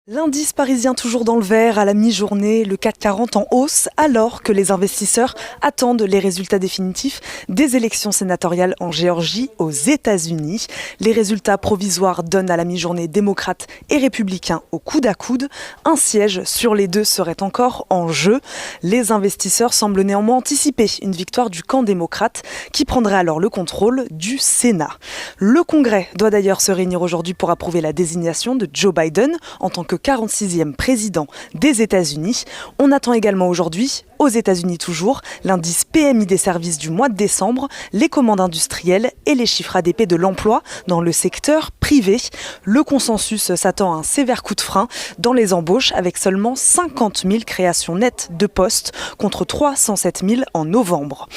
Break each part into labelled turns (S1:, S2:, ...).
S1: L'indice parisien toujours dans le vert à la mi-journée, le CAC 40 en hausse alors que les investisseurs attendent les résultats définitifs des élections sénatoriales en Géorgie aux États-Unis. Les résultats provisoires donnent à la mi-journée démocrates et républicains au coude à coude. Un siège sur les deux serait encore en jeu. Les investisseurs semblent néanmoins anticiper une victoire du camp démocrate qui prendrait alors le contrôle du Sénat. Le Congrès doit d'ailleurs se réunir aujourd'hui pour approuver la désignation de Joe Biden en tant que 46e président des États-Unis. On attend également aujourd'hui, aux États-Unis toujours, l'indice PMI des services du mois de décembre, les commandes industrielles et les chiffres ADP de l'emploi dans le secteur privé. Le consensus s'attend à un sévère coup de frein dans les embauches avec seulement 50 000 créations nettes de postes contre 307 000 en novembre.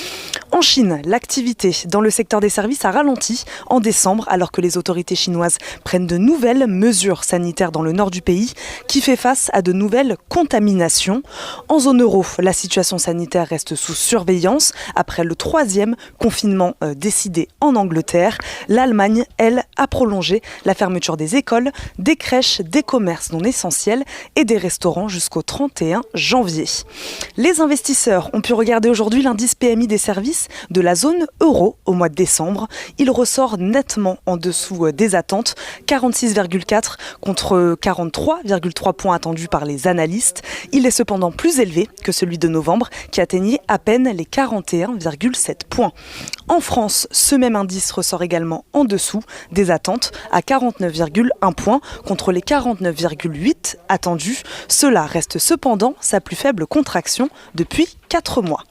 S1: En Chine, l'activité dans le secteur des services a ralenti en décembre alors que les autorités chinoises prennent de nouvelles mesures sanitaires dans le nord du pays qui fait face à de nouvelles contaminations. En zone euro, la situation sanitaire reste sous surveillance après le 3e confinement décidé en Angleterre. L'Allemagne, elle, a prolongé la fermeture des écoles, des crèches, des commerces non essentiels et des restaurants jusqu'au 31 janvier. Les investisseurs ont pu regarder aujourd'hui l'indice PMI des services de la zone euro au mois de décembre. Il ressort nettement en dessous des attentes, 46,4 contre 43,3 points attendus par les analystes. Il est cependant plus élevé que celui de novembre qui atteignait à peine les 41,7 points. En France, ce même indice ressort également en dessous des attentes à 49,1 points contre les 49,8 attendus. Cela reste cependant sa plus faible contraction depuis 4 mois.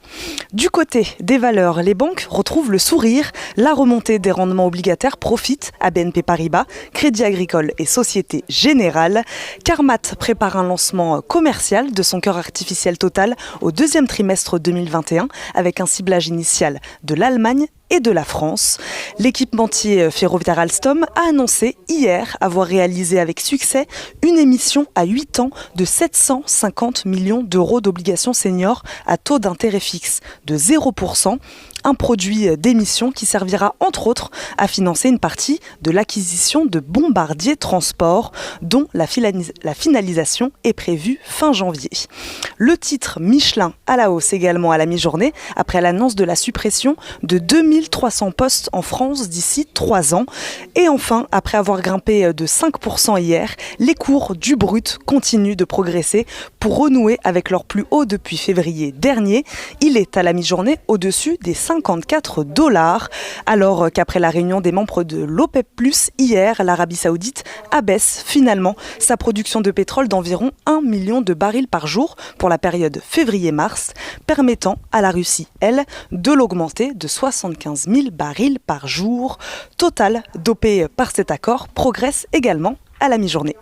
S1: Du côté des valeurs, les banques retrouvent le sourire. La remontée des rendements obligataires profite à BNP Paribas, Crédit Agricole et Société Générale. Carmat prépare un lancement commercial de son cœur artificiel Total au 2e trimestre 2021 avec un ciblage initial de l'Allemagne et de la France. L'équipementier ferroviaire Alstom a annoncé hier avoir réalisé avec succès une émission à 8 ans de 750 millions d'euros d'obligations seniors à taux d'intérêt fixe de 0%. Un produit d'émission qui servira entre autres à financer une partie de l'acquisition de Bombardier Transport dont la finalisation est prévue fin janvier. Le titre Michelin à la hausse également à la mi-journée après l'annonce de la suppression de 2300 postes en France d'ici 3 ans. Et enfin, après avoir grimpé de 5% hier, les cours du brut continuent de progresser pour renouer avec leur plus haut depuis février dernier. Il est à la mi-journée au-dessus des 54 $, alors qu'après la réunion des membres de l'OPEP+, hier, l'Arabie Saoudite abaisse finalement sa production de pétrole d'environ 1 million de barils par jour pour la période février-mars, permettant à la Russie, elle, de l'augmenter de 75 000 barils par jour. Total, dopé par cet accord, progresse également à la mi-journée.